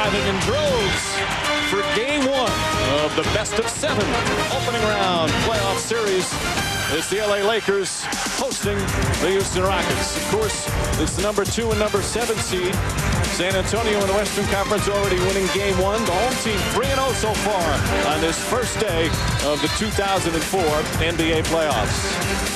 arriving in droves for game one of the best-of-7 opening round playoff series. It's the LA Lakers hosting the Houston Rockets. Of course, it's the number 2 and number 7 seed. San Antonio in the Western Conference already winning game one. The home team 3-0 so far on this first day of the 2004 NBA playoffs.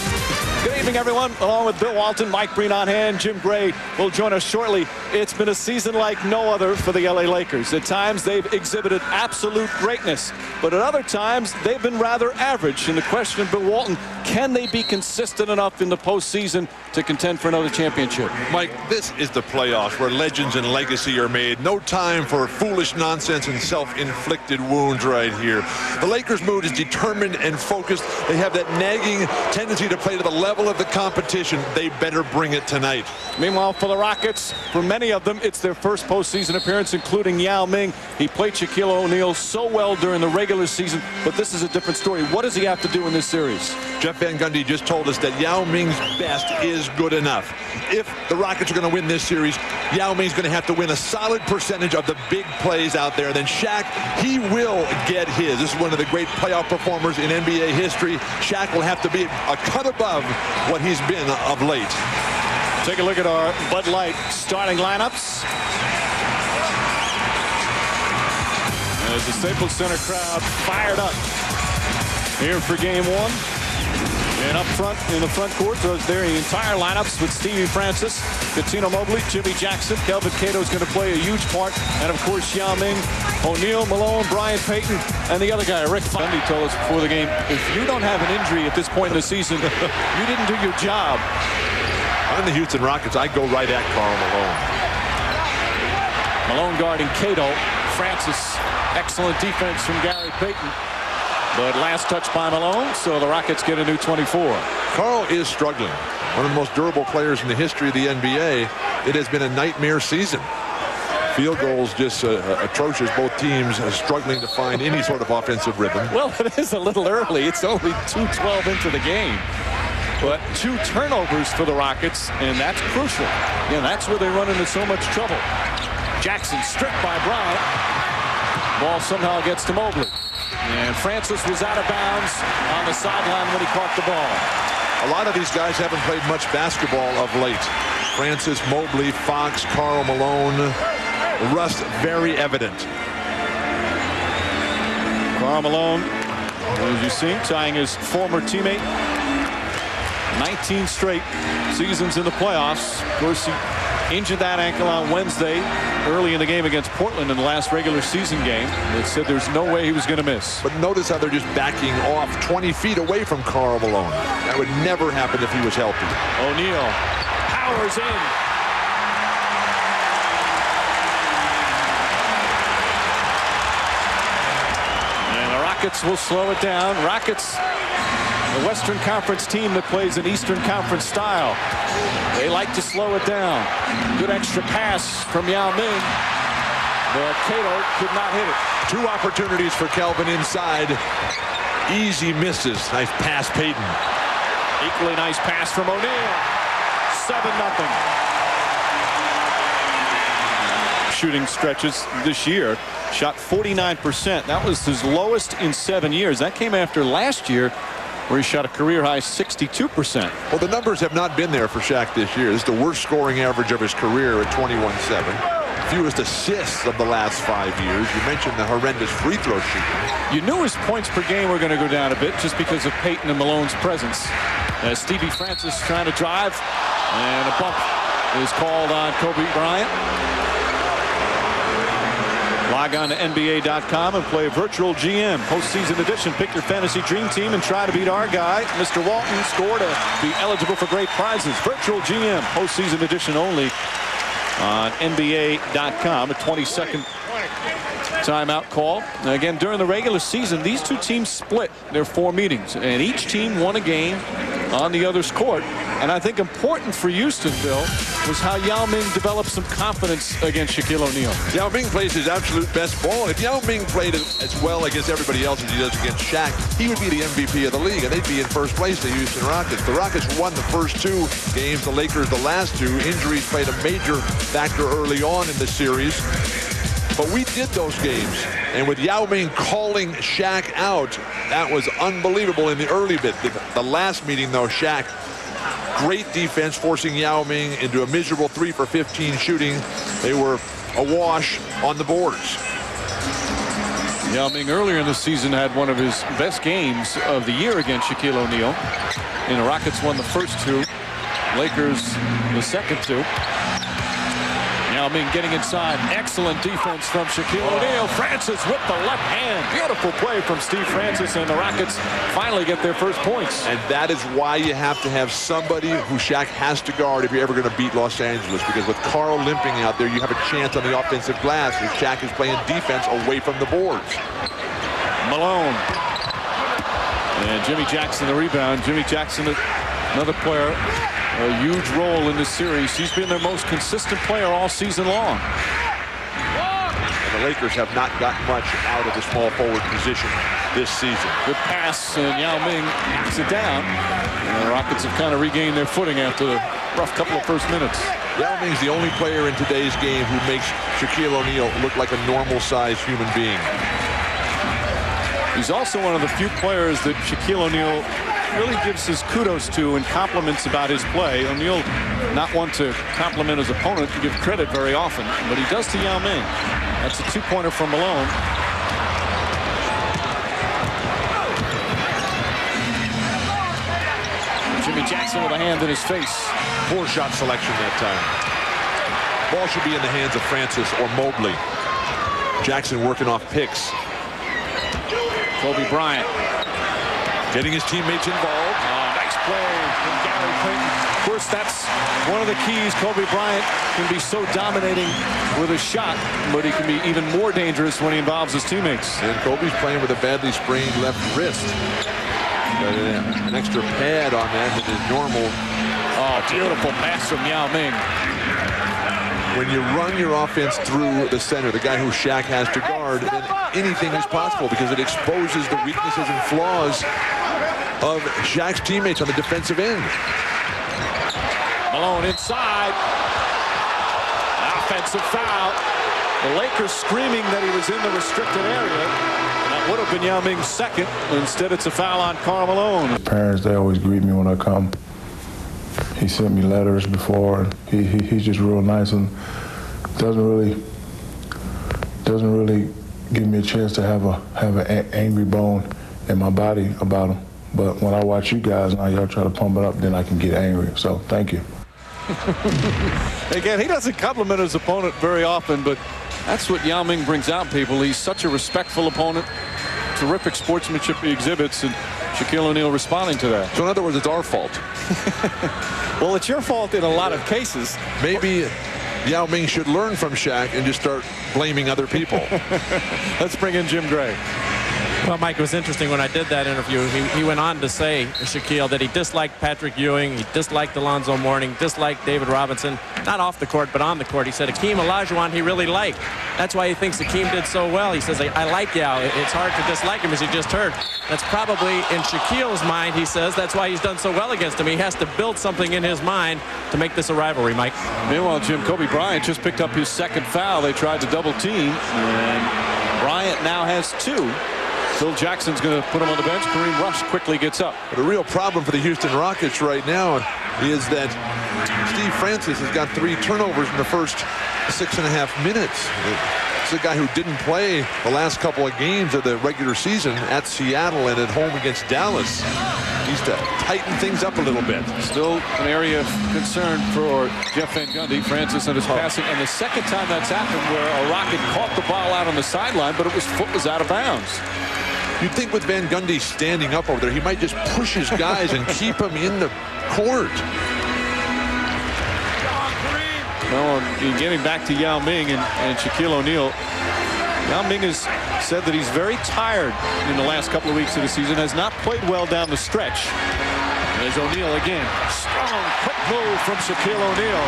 Good evening, everyone. Along with Bill Walton, Mike Breen on hand, Jim Gray will join us shortly. It's been a season like no other for the LA Lakers. At times, they've exhibited absolute greatness, but at other times, they've been rather average. And the question, Bill Walton, can they be consistent enough in the postseason to contend for another championship? Mike, this is the playoffs where legends and legacy are made. No time for foolish nonsense and self-inflicted wounds right here. The Lakers' mood is determined and focused. They have that nagging tendency to play to the level of the competition. They better bring it tonight. Meanwhile, for the Rockets, for many of them, it's their first postseason appearance, including Yao Ming. He played Shaquille O'Neal so well during the regular season, but this is a different story. What does he have to do in this series? Jeff Van Gundy just told us that Yao Ming's best is good enough. If the Rockets are going to win this series, Yao Ming's going to have to win a solid percentage of the big plays out there. Then Shaq, he will get his. This is one of the great playoff performers in NBA history. Shaq will have to be a cut above what he's been of late. Take a look at our Bud Light starting lineups. As the Staples Center crowd fired up here for game one. And up front in the front court, there's their entire lineups with Stevie Francis, Cuttino Mobley, Jimmy Jackson. Kelvin Cato is going to play a huge part. And, of course, Yao Ming, O'Neal, Malone, Brian Payton, and the other guy, Rick Gundy, told us before the game, if you don't have an injury at this point in the season, you didn't do your job. On the Houston Rockets, I go right at Karl Malone. Malone guarding Cato. Francis, excellent defense from Gary Payton. But last touch by Malone, so the Rockets get a new 24. Karl is struggling. One of the most durable players in the history of the NBA. It has been a nightmare season. Field goals just atrocious. Both teams are struggling to find any sort of offensive rhythm. Well, it is a little early. It's only 2:12 into the game. But 2 turnovers for the Rockets, and that's crucial. Yeah, that's where they run into so much trouble. Jackson stripped by Bryant. Ball somehow gets to Mobley. And Francis was out of bounds on the sideline when he caught the ball. A lot of these guys haven't played much basketball of late. Francis, Mobley, Fox, Karl Malone. Rust very evident. Karl Malone, as you see, tying his former teammate. 19 straight seasons in the playoffs. Of course, he injured that ankle on Wednesday early in the game against Portland in the last regular season game. It said there's no way he was going to miss. But notice how they're just backing off 20 feet away from Karl Malone. That would never happen if he was healthy. O'Neal powers in. And the Rockets will slow it down. Rockets, the Western Conference team that plays an Eastern Conference style. They like to slow it down. Good extra pass from Yao Ming. But Cato could not hit it. 2 opportunities for Kelvin inside. Easy misses. Nice pass, Payton. Equally nice pass from O'Neal. 7-0. Shooting stretches this year. Shot 49%. That was his lowest in 7 years. That came after last year, where he shot a career-high 62%. Well, the numbers have not been there for Shaq this year. This is the worst scoring average of his career at 21-7. Fewest assists of the last 5 years. You mentioned the horrendous free throw shooting. You knew his points per game were going to go down a bit just because of Payton and Malone's presence. Stevie Francis trying to drive, and a bump is called on Kobe Bryant. Log on to NBA.com and play Virtual GM postseason edition. Pick your fantasy dream team and try to beat our guy, Mr. Walton. Score to be eligible for great prizes. Virtual GM postseason edition only on NBA.com. A 20-second timeout call. Now again, during the regular season, these 2 teams split their 4 meetings, and each team won a game on the other's court. And I think important for Houston, Bill, was how Yao Ming developed some confidence against Shaquille O'Neal. Yao Ming plays his absolute best ball. If Yao Ming played as well against everybody else as he does against Shaq, he would be the MVP of the league, and they'd be in first place, the Houston Rockets. The Rockets won the first 2 games, the Lakers the last 2. Injuries played a major factor early on in the series. But we did those games. And with Yao Ming calling Shaq out, that was unbelievable in the early bit. The last meeting, though, Shaq, great defense, forcing Yao Ming into a miserable 3 for 15 shooting. They were awash on the boards. Yao Ming earlier in the season had one of his best games of the year against Shaquille O'Neal. And the Rockets won the first 2. Lakers the second 2. Yao Ming getting inside. Excellent defense from Shaquille O'Neal. Francis with the left hand. Beautiful play from Steve Francis, and the Rockets finally get their first points. And that is why you have to have somebody who Shaq has to guard if you're ever going to beat Los Angeles. Because with Carl limping out there, you have a chance on the offensive glass as Shaq is playing defense away from the boards. Malone. And Jimmy Jackson the rebound. Jimmy Jackson, another player, a huge role in this series. He's been their most consistent player all season long. And the Lakers have not gotten much out of the small forward position this season. Good pass, and Yao Ming knocks it down. And the Rockets have kind of regained their footing after the rough couple of first minutes. Yao Ming's the only player in today's game who makes Shaquille O'Neal look like a normal-sized human being. He's also one of the few players that Shaquille O'Neal really gives his kudos to and compliments about his play. O'Neal not one to compliment his opponent and give credit very often, but he does to Yao Ming. That's a 2-pointer from Malone. Jimmy Jackson with a hand in his face. Poor shot selection that time. Ball should be in the hands of Francis or Mobley. Jackson working off picks. Kobe Bryant getting his teammates involved. Nice play from Gary Payton. Of course, that's one of the keys. Kobe Bryant can be so dominating with a shot, but he can be even more dangerous when he involves his teammates. And Kobe's playing with a badly sprained left wrist. Got an extra pad on that than is normal. Oh, beautiful pass from Yao Ming. When you run your offense through the center, the guy who Shaq has to guard, then anything is possible because it exposes the weaknesses and flaws of Shaq's teammates on the defensive end. Malone inside. Offensive foul. The Lakers screaming that he was in the restricted area. That would have been Yao Ming's second. Instead, it's a foul on Karl Malone. My parents, they always greet me when I come. He sent me letters before, and he's just real nice and doesn't really give me a chance to have an angry bone in my body about him. But when I watch you guys now, y'all try to pump it up, then I can get angry. So thank you. Again, he doesn't compliment his opponent very often, but that's what Yao Ming brings out in people. He's such a respectful opponent. Terrific sportsmanship he exhibits, and Shaquille O'Neal responding to that. So in other words, it's our fault. Well, it's your fault in a lot of cases. Maybe Yao Ming should learn from Shaq and just start blaming other people. Let's bring in Jim Gray. Well, Mike, it was interesting when I did that interview. He went on to say, Shaquille, that he disliked Patrick Ewing, he disliked Alonzo Mourning, disliked David Robinson, not off the court, but on the court. He said Hakeem Olajuwon he really liked. That's why he thinks Hakeem did so well. He says, I like Yao. It's hard to dislike him, as you just heard. That's probably in Shaquille's mind, he says. That's why he's done so well against him. He has to build something in his mind to make this a rivalry, Mike. Meanwhile, Jim, Kobe Bryant just picked up his second foul. They tried to double team, and Bryant now has 2. Phil Jackson's going to put him on the bench. Kareem Rush quickly gets up. But a real problem for the Houston Rockets right now is that Steve Francis has got 3 turnovers in the first 6.5 minutes. It's a guy who didn't play the last couple of games of the regular season at Seattle and at home against Dallas. Needs to tighten things up a little bit. Still an area of concern for Jeff Van Gundy. Francis and his passing. And the second time that's happened where a Rocket caught the ball out on the sideline, but his foot was out of bounds. You'd think with Van Gundy standing up over there, he might just push his guys and keep them in the court. Well, and getting back to Yao Ming and Shaquille O'Neal, Yao Ming has said that he's very tired in the last couple of weeks of the season, has not played well down the stretch. There's O'Neal again. Strong, quick move from Shaquille O'Neal.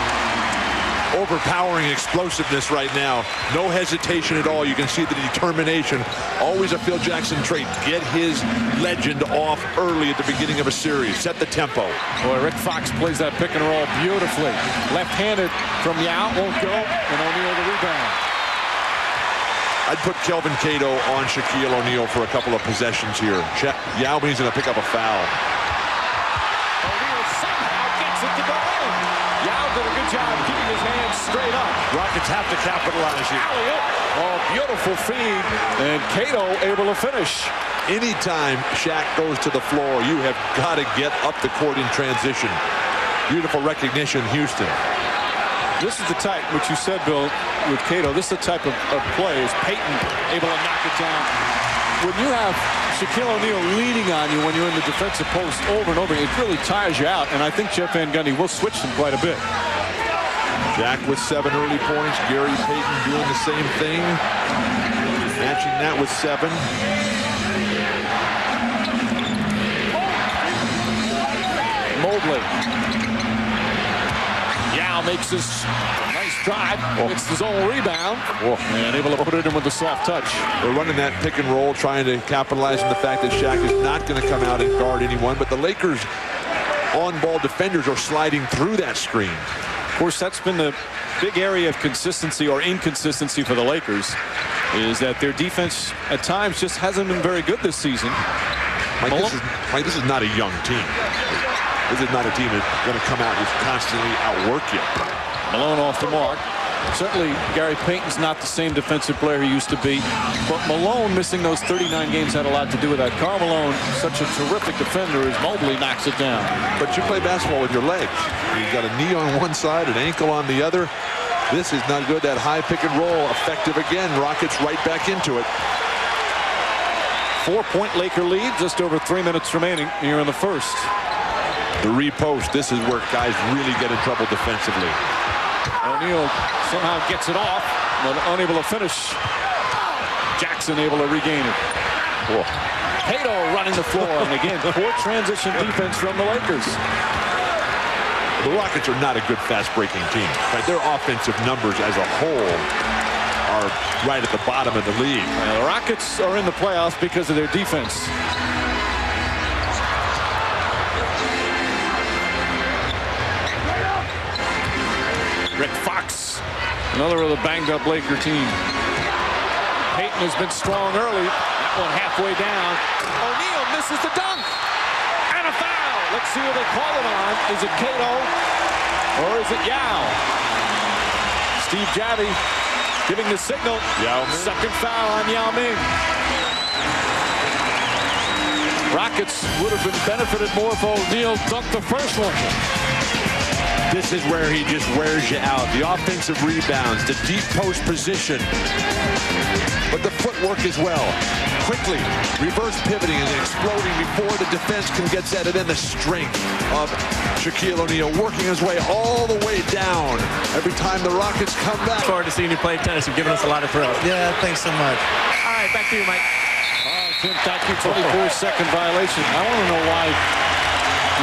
Overpowering explosiveness right now. No hesitation at all. You can see the determination. Always a Phil Jackson trait. Get his legend off early at the beginning of a series. Set the tempo. Boy, Rick Fox plays that pick and roll beautifully. Left-handed from Yao. Won't go. And O'Neal the rebound. I'd put Kelvin Cato on Shaquille O'Neal for a couple of possessions here. Yao Ming's going to pick up a foul. O'Neal somehow gets it to go in. Yao did a good job keeping his hands straight up. Rockets have to capitalize here. Oh, beautiful feed, and Cato able to finish. Anytime Shaq goes to the floor, you have got to get up the court in transition. Beautiful recognition, Houston. This is the type, which you said, Bill, with Cato, this is the type of play is Payton able to knock it down. When you have Shaquille O'Neal leaning on you when you're in the defensive post over and over, it really tires you out, and I think Jeff Van Gundy will switch them quite a bit. Shaq with 7 early points. Gary Payton doing the same thing. Matching that with 7. Mobley. Yao makes his nice drive. It's his own rebound. And able to put it in with a soft touch. They're running that pick and roll, trying to capitalize on the fact that Shaq is not going to come out and guard anyone. But the Lakers on-ball defenders are sliding through that screen. Of course, that's been the big area of consistency or inconsistency for the Lakers, is that their defense at times just hasn't been very good this season. Mike, this is not a young team. This is not a team that's going to come out and just constantly outwork you. Malone off the mark. Certainly, Gary Payton's not the same defensive player he used to be. But Malone missing those 39 games had a lot to do with that. Karl Malone, such a terrific defender, as Mobley knocks it down. But you play basketball with your legs. You've got a knee on one side, an ankle on the other. This is not good. That high pick and roll, effective again. Rockets right back into it. 4-point Laker lead, just over 3 minutes remaining here in the first. The repost, this is where guys really get in trouble defensively. O'Neal somehow gets it off, but unable to finish. Jackson able to regain it. Cato running the floor, and again, poor transition defense from the Lakers. The Rockets are not a good fast-breaking team. Right? Their offensive numbers as a whole are right at the bottom of the league. And the Rockets are in the playoffs because of their defense. Rick Fox, another of the banged-up Laker team. Payton has been strong early. That one halfway down. O'Neal misses the dunk. And a foul. Let's see who they call it on. Is it Cato or is it Yao? Steve Javie giving the signal. Yao Ming. Second foul on Yao Ming. Rockets would have been benefited more if O'Neal dunked the first one. This is where he just wears you out. The offensive rebounds, the deep post position, but the footwork as well. Quickly, reverse pivoting and exploding before the defense can get set. And then the strength of Shaquille O'Neal working his way all the way down every time the Rockets come back. Look forward to seeing you play tennis. You've given us a lot of thrills. Yeah, thanks so much. All right, back to you, Mike. Tim, thank you. 24-second violation. I want to know why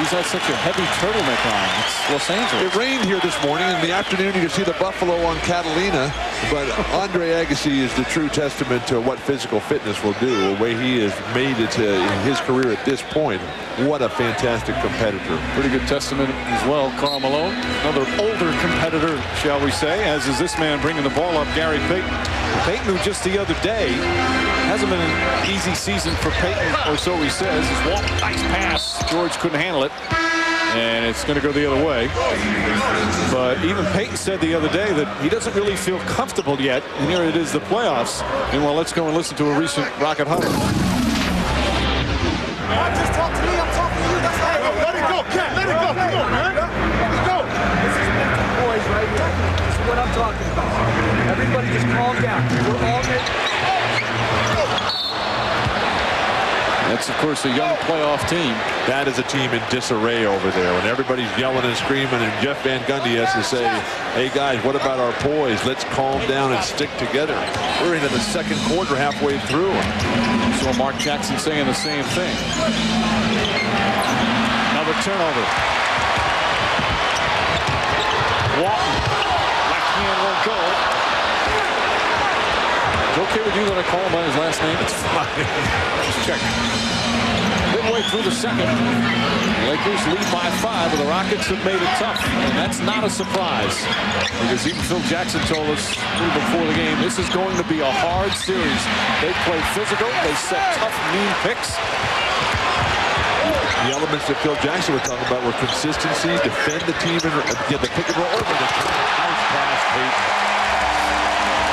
he's had such a heavy turtleneck on. It's Los Angeles. It rained here this morning. In the afternoon, you can see the Buffalo on Catalina. But Andre Agassi is the true testament to what physical fitness will do. The way he has made it in his career at this point. What a fantastic competitor. Pretty good testament as well. Karl Malone, another older competitor, shall we say, as is this man bringing the ball up, Gary Payton. Payton, who just the other day, hasn't been an easy season for Payton, or so he says. His walk, nice pass. George couldn't handle it, and it's going to go the other way. But even Payton said the other day that he doesn't really feel comfortable yet, and here it is, the playoffs. And well, let's go and listen to a recent Rocket huddle. Just talk to me, I'm talking to you. That's how let it go, Cat. Let it go. Come on, man. Let it go. This is mental boys right here. This is what I'm talking about. Everybody just calm down. We're all good. That's, of course, a young playoff team. That is a team in disarray over there. When everybody's yelling and screaming, and Jeff Van Gundy has to say, hey, guys, what about our poise? Let's calm down and stick together. We're into the second quarter, halfway through. So Mark Jackson saying the same thing. Another turnover. Walton. Left hand won't go. okay with you that I call him by his last name? It's fine. Just check. Midway through the second, Lakers lead by 5, but the Rockets have made it tough, and that's not a surprise. Because even Phil Jackson told us before the game, this is going to be a hard series. They play physical, they set tough, mean picks. The elements that Phil Jackson was talking about were consistency, defend the team, and get the pick and roll over the nice pass, Payton.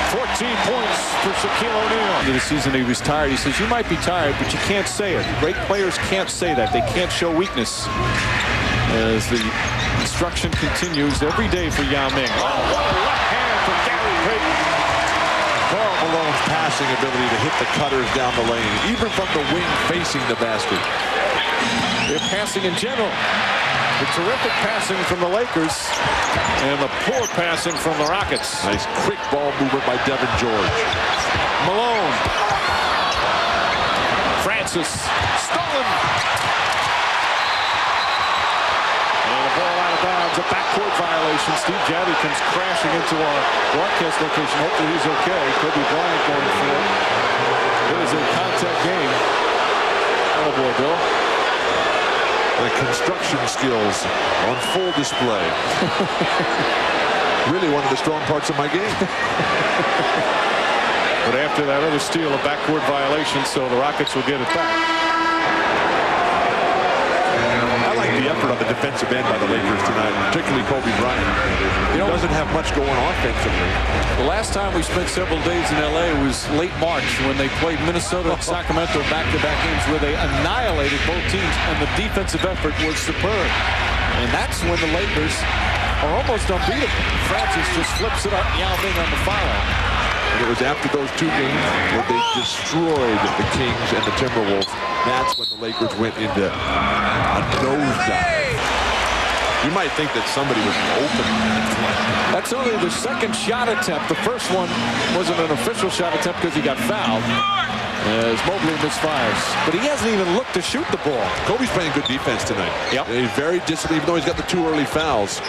14 points for Shaquille O'Neal. Into the season he was tired. He says, you might be tired, but you can't say it. Great players can't say that. They can't show weakness. As the instruction continues every day for Yao Ming. Oh, what a left hand from Gary Payton. Karl Malone's passing ability to hit the cutters down the lane, even from the wing facing the basket. They're passing in general. The terrific passing from the Lakers and the poor passing from the Rockets. Nice quick ball movement by Devin George. Malone. Francis. Stolen. And a ball out of bounds. A backcourt violation. Steve Javie comes crashing into our broadcast location. Hopefully he's okay. Kobe Bryant going for it. It is a contact game. Oh boy, Bill. The construction skills on full display. Really one of the strong parts of my game. But after that other steal, a backcourt violation, so the Rockets will get it back. I like the effort on the defensive end by the Lakers tonight, particularly Kobe Bryant. He doesn't have much going offensively. The last time we spent several days in L.A. was late March when they played Minnesota and Sacramento back-to-back games where they annihilated both teams, and the defensive effort was superb. And that's when the Lakers are almost unbeatable. Francis just flips it up, Yao Ming on the foul. And it was after those two games where they destroyed the Kings and the Timberwolves. That's when the Lakers went into a nosedive. You might think that somebody was open. That's only the second shot attempt. The first one wasn't an official shot attempt because he got fouled. As Mobley misfires. But he hasn't even looked to shoot the ball. Kobe's playing good defense tonight. Yep. He's very disciplined, even though he's got the 2 early fouls.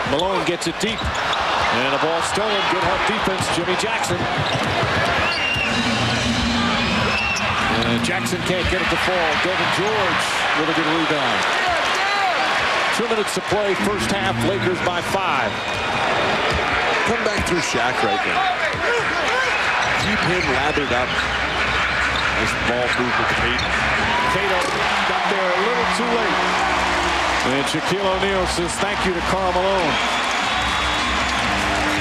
Malone gets it deep. And a ball stolen. Good help defense. Jimmy Jackson. And Jackson can't get it to fall. Devin George with a good rebound. 2 minutes to play, first half, Lakers by 5. Come back through Shaq right now. Keep him lathered up. Nice ball movement to Payton. Cato got there a little too late. And Shaquille O'Neal says thank you to Karl Malone.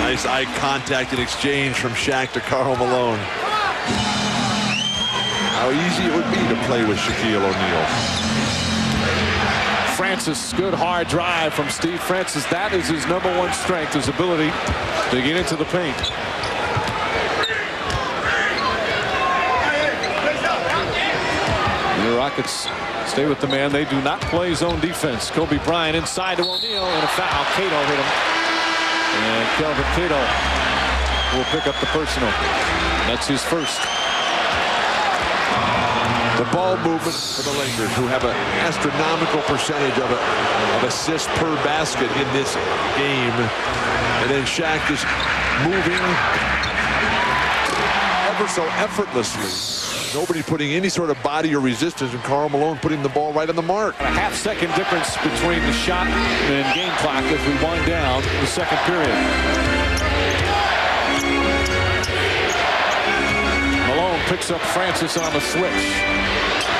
Nice eye contact and exchange from Shaq to Karl Malone. How easy it would be to play with Shaquille O'Neal. Francis, good hard drive from Steve Francis. That is his #1 strength, his ability to get into the paint. The Rockets stay with the man. They do not play zone defense. Kobe Bryant inside to O'Neal and a foul. Cato hit him. And Kelvin Cato will pick up the personal. That's his first. The ball movement for the Lakers, who have an astronomical percentage of assists per basket in this game. And then Shaq is moving ever so effortlessly. Nobody putting any sort of body or resistance, and Karl Malone putting the ball right on the mark. A half-second difference between the shot and game clock as we wind down the second period. Malone picks up Francis on the switch.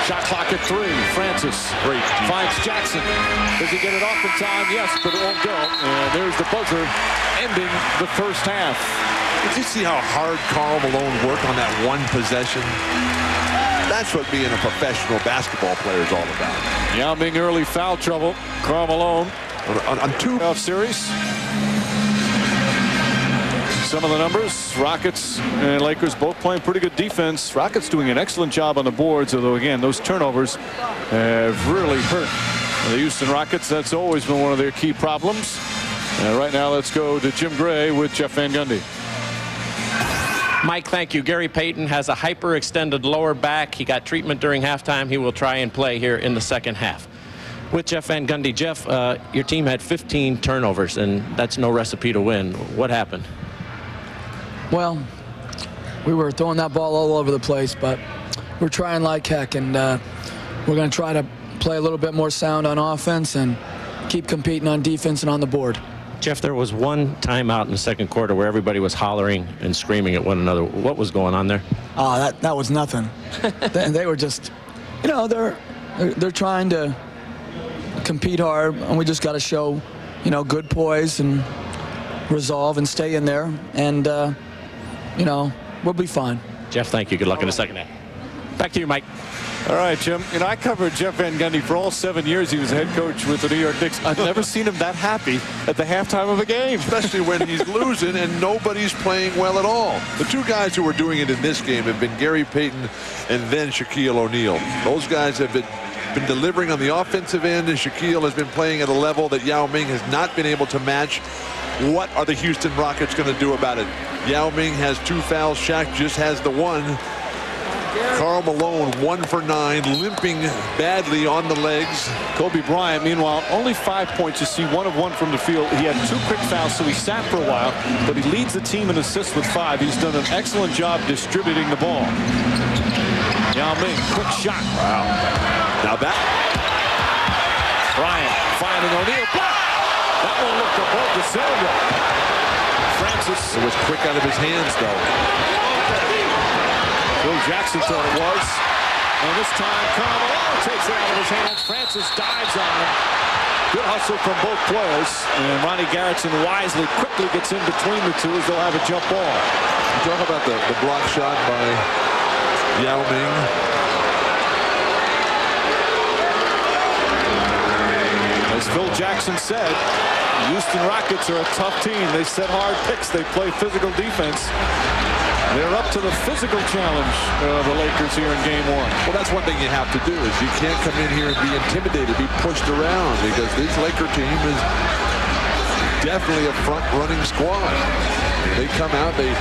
Shot clock at 3. Francis Great finds Jackson. Does he get it off in time? Yes, but it won't go. And there's the buzzer ending the first half. Did you see how hard Karl Malone worked on that one possession? That's what being a professional basketball player is all about. Yao Ming early foul trouble. Karl Malone On 2 playoff series. Some of the numbers, Rockets and Lakers both playing pretty good defense. Rockets doing an excellent job on the boards, although again those turnovers have really hurt the Houston Rockets. That's always been one of their key problems. Right now let's go to Jim Gray with Jeff Van Gundy. Mike, thank you. Gary Payton has a hyperextended lower back. He got treatment during halftime. He will try and play here in the second half. With Jeff Van Gundy. Jeff, your team had 15 turnovers, and that's no recipe to win. What happened? Well, we were throwing that ball all over the place, but we're trying like heck, and we're going to try to play a little bit more sound on offense and keep competing on defense and on the board. Jeff, there was one timeout in the second quarter where everybody was hollering and screaming at one another. What was going on there? That was nothing. they were just, you know, they're trying to compete hard, and we just got to show, you know, good poise and resolve and stay in there, and you know, we'll be fine. Jeff, thank you. Good luck in the second half. Back to you, Mike. All right, Jim. You know, I covered Jeff Van Gundy for all 7 years. He was head coach with the New York Knicks. I've never seen him that happy at the halftime of a game. Especially when he's losing and nobody's playing well at all. The two guys who are doing it in this game have been Gary Payton and then Shaquille O'Neal. Those guys have been delivering on the offensive end, and Shaquille has been playing at a level that Yao Ming has not been able to match. What are the Houston Rockets going to do about it? Yao Ming has 2 fouls. Shaq just has the 1. Karl Malone 1 for 9, limping badly on the legs. Kobe Bryant, meanwhile, only 5 points. You see 1 of 1 from the field. He had 2 quick fouls, so he sat for a while, but he leads the team in assists with 5. He's done an excellent job distributing the ball. Yao Ming, quick shot. Wow. Now that. Bryant finding O'Neal. That one looked above the cylinder. Francis. It was quick out of his hands, though. Phil Jackson thought it was. And this time, Karl Malone takes it out of his hands. Francis dives on him. Good hustle from both players. And Ronnie Garrettson wisely quickly gets in between the two as they'll have a jump ball. You talk about the block shot by Yao Ming. As Phil Jackson said, the Houston Rockets are a tough team. They set hard picks. They play physical defense. They're up to the physical challenge of the Lakers here in Game 1. Well, that's one thing you have to do is you can't come in here and be intimidated, be pushed around, because this Laker team is definitely a front-running squad. They come out, they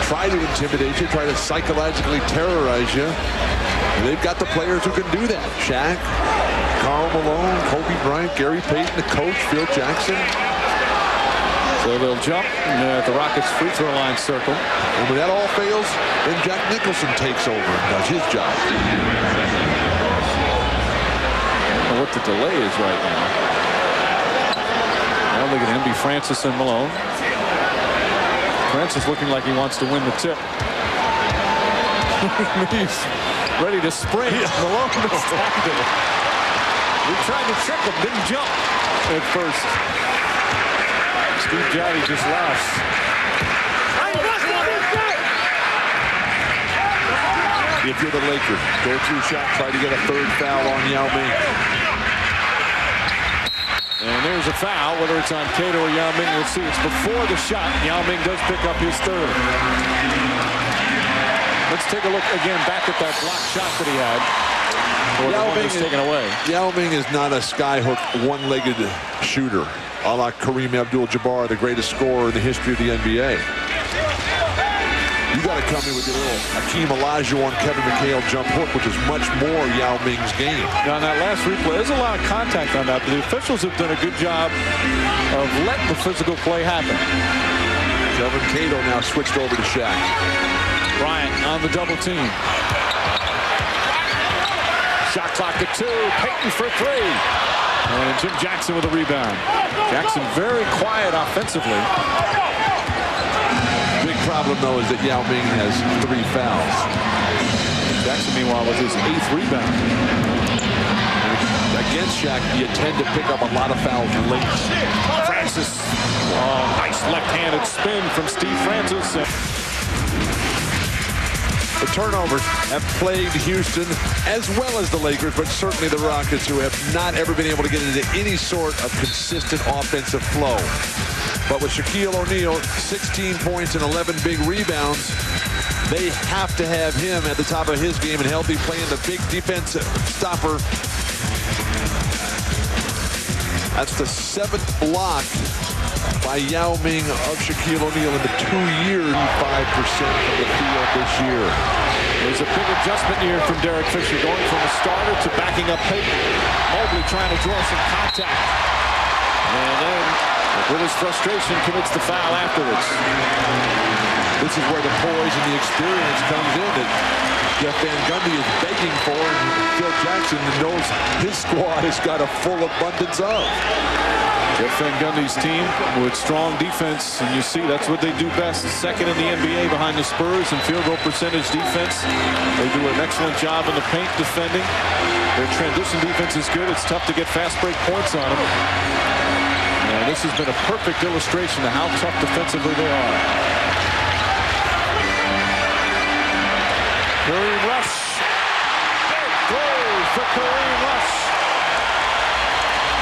try to intimidate you, try to psychologically terrorize you. And they've got the players who can do that. Shaq, Karl Malone, Kobe Bryant, Gary Payton, the coach, Phil Jackson. So they'll jump at the Rockets free throw line circle. And when that all fails, then Jack Nicholson takes over and does his job. And what the delay is right now. Now look at him, be Francis and Malone. Francis looking like he wants to win the tip. He's ready to sprint. Malone mistaked it. We tried to trick him, didn't jump at first. Steve Jotty just laughs. If you're the Lakers, go through shot, try to get a 3rd foul on Yao Ming. And there's a foul, whether it's on Cato or Yao Ming, we'll see. It's before the shot. Yao Ming does pick up his 3rd. Let's take a look again back at that block shot that he had. Yao Ming is taken away. Yao Ming is not a skyhook, one-legged shooter, a la Kareem Abdul-Jabbar, the greatest scorer in the history of the NBA. You got to come in with your little Hakeem Olajuwon, Kevin McHale jump hook, which is much more Yao Ming's game. Now, on that last replay, there's a lot of contact on that, but the officials have done a good job of letting the physical play happen. Kelvin Cato now switched over to Shaq. Bryant on the double team. Shot clock at 2. Payton for 3. And Jim Jackson with a rebound. Jackson very quiet offensively. Big problem, though, is that Yao Ming has 3 fouls. Jackson, meanwhile, with his 8th rebound. Against Shaq, you tend to pick up a lot of fouls late. Francis. Oh, nice left-handed spin from Steve Francis. The turnovers have plagued Houston as well as the Lakers, but certainly the Rockets, who have not ever been able to get into any sort of consistent offensive flow. But with Shaquille O'Neal, 16 points and 11 big rebounds, they have to have him at the top of his game and healthy, playing the big defensive stopper. That's the 7th block by Yao Ming of Shaquille O'Neal in the 2 years, 5% from the field this year. There's a big adjustment here from Derek Fisher, going from a starter to backing up Payton. Mobley trying to draw some contact. And then with his frustration, commits the foul afterwards. This is where the poise and the experience comes in that Jeff Van Gundy is begging for, and Phil Jackson knows his squad has got a full abundance of. Jeff Van Gundy's team with strong defense, and you see that's what they do best. Second in the NBA behind the Spurs in field goal percentage defense. They do an excellent job in the paint defending. Their transition defense is good. It's tough to get fast break points on them. And this has been a perfect illustration of how tough defensively they are. Kareem Rush. Big throw for Kareem Rush.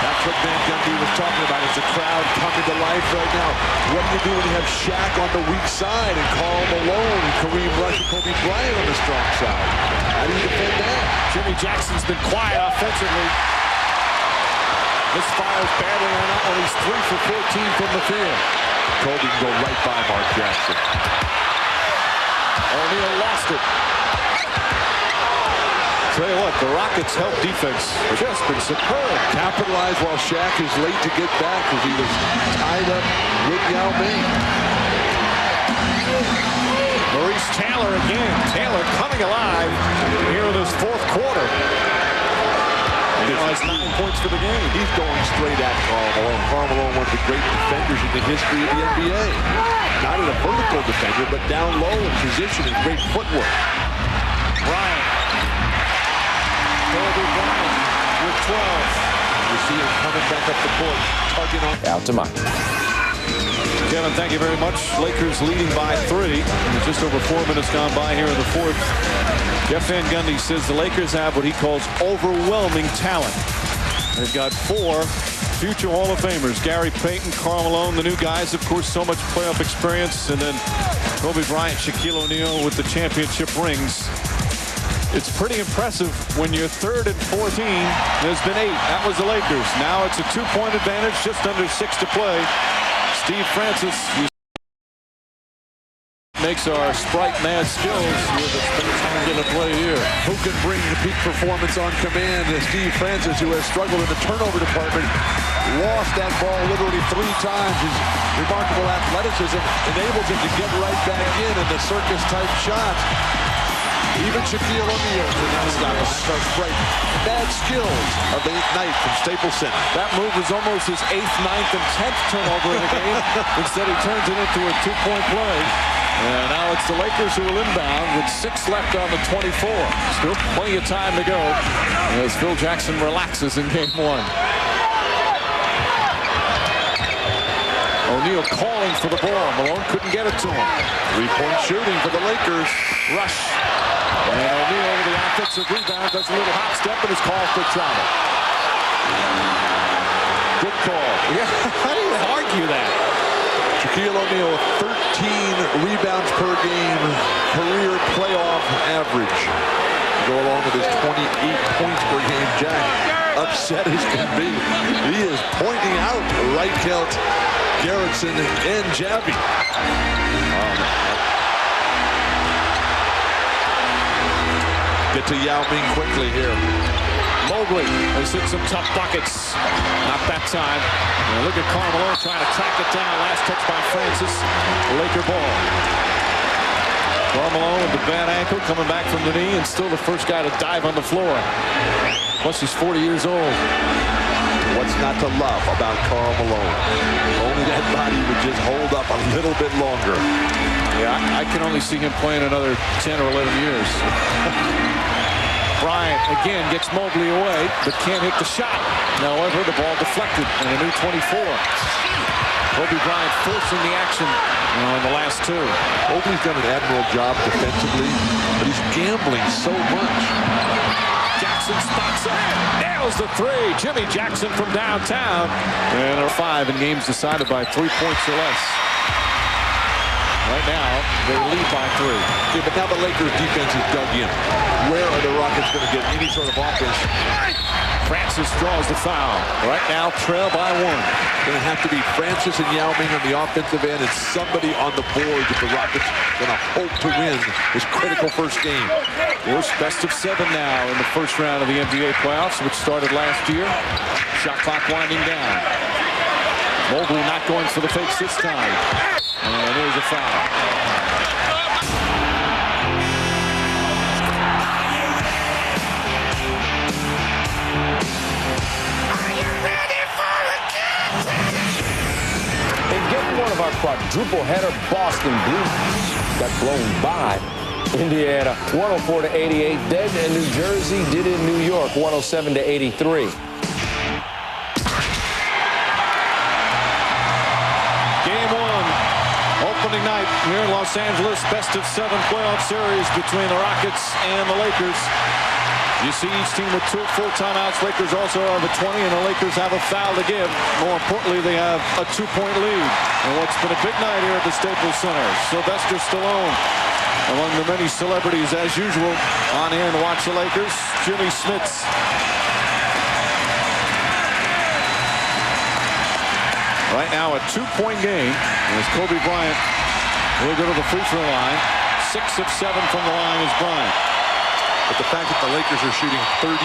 That's what Van Gundy was talking about. It's a crowd coming to life right now. What do you do when you have Shaq on the weak side and Karl Malone and Kareem Rush and Kobe Bryant on the strong side? How do you defend that? Jimmy Jackson's been quiet offensively. Misfires badly on that one. He's 3 for 14 from the field. Kobe can go right by Mark Jackson. O'Neal lost it. Tell you what, the Rockets' help defense has just been superb. Capitalized while Shaq is late to get back because he was tied up with Yao Ming. Maurice Taylor again. Taylor coming alive here in this fourth quarter. He has 9 points for the game. He's going straight at Karl Malone. Karl Malone, one of the great defenders in the history of the NBA. Not a vertical defender, but down low in position and great footwork. Bryant. Kobe Bryant with 12. You see him coming back up the court, tugging on. Out to Mike. Kevin, thank you very much. Lakers leading by 3. With just over 4 minutes gone by here in the fourth. Jeff Van Gundy says the Lakers have what he calls overwhelming talent. They've got 4 future Hall of Famers. Gary Payton, Karl Malone, the new guys, of course, so much playoff experience. And then Kobe Bryant, Shaquille O'Neal with the championship rings. It's pretty impressive when your third and 14 has been 8. That was the Lakers. Now it's a 2-point advantage, just under 6 to play. Steve Francis makes our Sprite mad skills with a spectacular play here. Who can bring the peak performance on command? Steve Francis, who has struggled in the turnover department, lost that ball literally 3 times. His remarkable athleticism enables him to get right back in the circus-type shots. Even Shaquille O'Neal cannot stop him. That's our Sprite mad skills of the night from Staples Center. That move was almost his 8th, 9th, and 10th turnover in the game. Instead, he turns it into a 2-point play. And now it's the Lakers who will inbound with 6 left on the 24. Still plenty of time to go as Phil Jackson relaxes in game 1. O'Neal calling for the ball. Malone couldn't get it to him. 3-point shooting for the Lakers. Rush. And O'Neal with the offensive rebound does a little hop step and is called for travel. Good call. Yeah, how do you argue that? Shaquille O'Neal, 13 rebounds per game, career playoff average. Go along with his 28 points per game. Jack, upset as can be. He is pointing out Reichelt, Gerritsen, and Javi. Get to Yao Ming quickly here. Mobley has hit some tough buckets. Not that time. And look at Karl Malone trying to track it down. Last touch by Francis. Laker ball. Karl Malone with the bad ankle coming back from the knee and still the first guy to dive on the floor. Plus he's 40 years old. What's not to love about Karl Malone? Only that body would just hold up a little bit longer. Yeah, I can only see him playing another 10 or 11 years. Bryant again gets Mobley away, but can't hit the shot. However, the ball deflected and a new 24. Kobe Bryant forcing the action on the last 2. Mobley's done an admirable job defensively, but he's gambling so much. Jackson spots up, nails the 3. Jimmy Jackson from downtown. And a 5 in games decided by 3 points or less. Right now, they lead by 3. Yeah, but now the Lakers defense is dug in. Where are the Rockets going to get any sort of offense? Francis draws the foul. Right now, trail by 1. Going to have to be Francis and Yao Ming on the offensive end and somebody on the board if the Rockets going to hope to win this critical first game. Course, best of 7 now in the first round of the NBA playoffs, which started last year. Shot clock winding down. Mobley not going for the fakes this time. And there's a foul. In game one of our quadruple header, Boston Blues got blown by Indiana 104-88. Then New Jersey did in New York 107-83. Game one, opening night here in Los Angeles, best of 7 playoff series between the Rockets and the Lakers. You see each team with 2 full timeouts. Lakers also have a 20, and the Lakers have a foul to give. More importantly, they have a 2-point lead. And what's been a big night here at the Staples Center. Sylvester Stallone, among the many celebrities, as usual, on hand to watch the Lakers. Jimmy Smits. Right now, a 2-point game as Kobe Bryant will go to the free throw line. 6 of 7 from the line is Bryant. But the fact that the Lakers are shooting 34%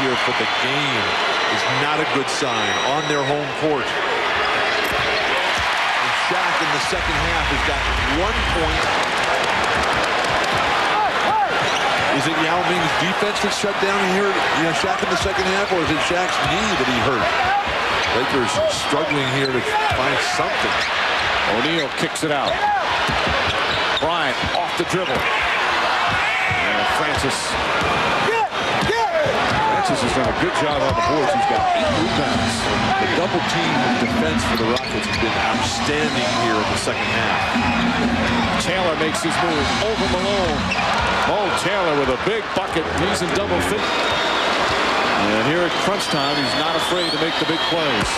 here for the game is not a good sign on their home court. And Shaq in the second half has got 1 point. Is it Yao Ming's defense that shut down here? Shaq in the second half, or is it Shaq's knee that he hurt? Lakers struggling here to find something. O'Neal kicks it out. Bryant off the dribble. And Francis has done a good job on the boards. He's got 8 rebounds. The double team defense for the Rockets has been outstanding here in the second half. Taylor makes his move over Malone. Oh, Taylor with a big bucket. He's in double fit. And here at crunch time, he's not afraid to make the big plays.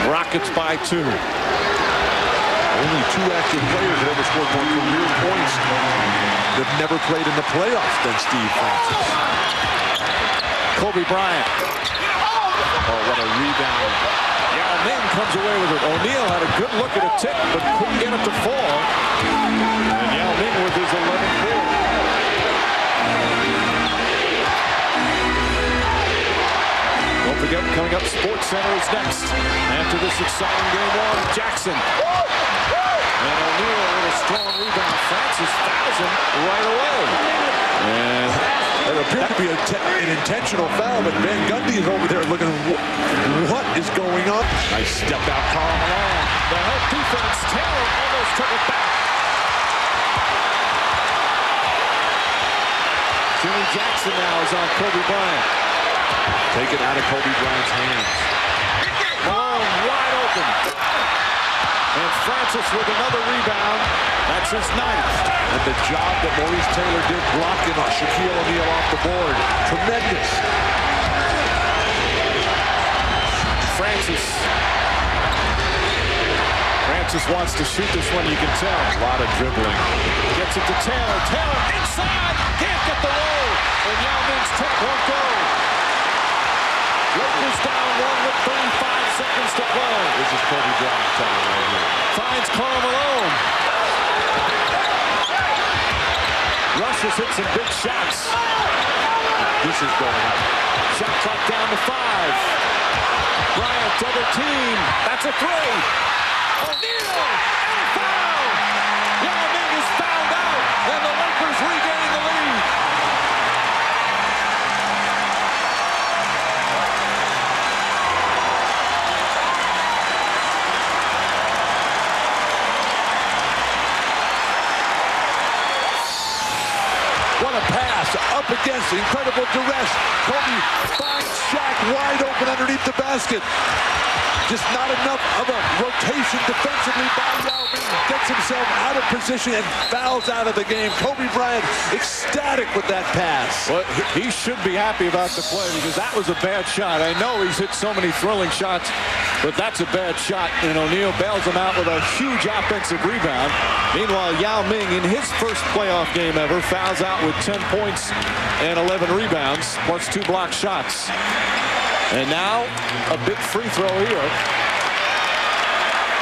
Rockets by 2. Only 2 active players that ever scored more career points that have never played in the playoffs than Steve Francis. Kobe Bryant. Oh, what a rebound. Yao Ming comes away with it. O'Neal had a good look at a tip, but couldn't get it to fall. And Yao Ming with his 11th board. Don't forget, coming up, Sports Center is next. After this exciting game one, Jackson. And O'Neal with a strong rebound. Francis fouls him right away. And It appeared to be an intentional foul, but Van Gundy is over there looking, what is going on? Nice step out, Karl Malone. the help defense. Taylor almost took it back. Jimmy Jackson now is on Kobe Bryant. Take it out of Kobe Bryant's hands. Malone wide open. And Francis with another rebound. That's his 9th. And the job that Maurice Taylor did blocking Shaquille O'Neal off the board. Tremendous. Francis wants to shoot this one, you can tell. A lot of dribbling. Gets it to Taylor. Taylor inside. Can't get the roll. And Yao Ming's tip won't go. Lakers down 1 with 35 seconds to play. This is Kobe Bryant time right here. Finds Karl Malone. Rush has hit some big shots. This is going up. Shot clock down to 5. Bryant double team. That's a 3. O'Neal and a foul. Yao Ming is fouled out, and the Lakers regain the lead. What a pass, up against incredible duress. Kobe finds Shaq wide open underneath the basket. Just not enough of a rotation defensively by Yao Ming. Gets himself out of position and fouls out of the game. Kobe Bryant ecstatic with that pass. Well, he should be happy about the play because that was a bad shot. I know he's hit so many thrilling shots, but that's a bad shot. And O'Neal bails him out with a huge offensive rebound. Meanwhile, Yao Ming, in his first playoff game ever, fouls out with 10 points and 11 rebounds, plus 2 blocked shots. And now, a big free throw here.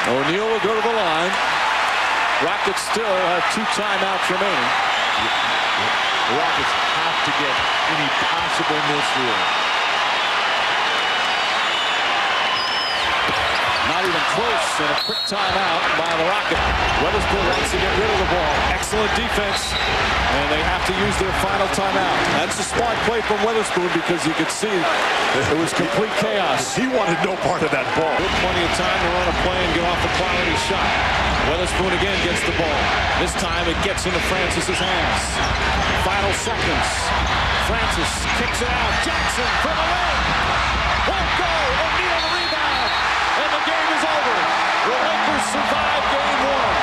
O'Neal will go to the line. Rockets still have 2 timeouts remaining. The Rockets have to get any possible miss here. Not even close, and a quick timeout by the Rockets. Weatherspoon wants to get rid of the ball. Excellent defense, and they have to use their final timeout. That's a smart play from Weatherspoon because you could see it was complete chaos. He wanted no part of that ball. With plenty of time to run a play and get off a quality shot. Weatherspoon again gets the ball. This time it gets into Francis's hands. Final seconds. Francis kicks it out. Jackson for the win. Won't go. O'Neal the rebound. And the game is over. The Lakers survive game one.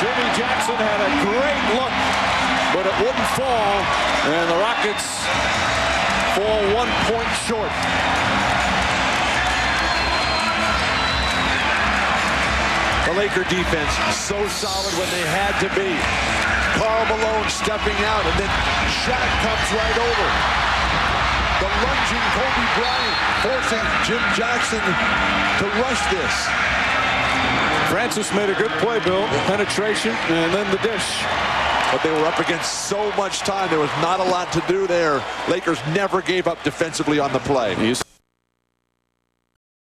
Jimmy Jackson had a great look, but it wouldn't fall, and the Rockets fall 1 point short. The Laker defense so solid when they had to be. Karl Malone stepping out, and then Shaq comes right over. The lunging Kobe Bryant forcing Jim Jackson to rush this. Francis made a good play, Bill. Penetration, and then the dish. But they were up against so much time. There was not a lot to do there. Lakers never gave up defensively on the play.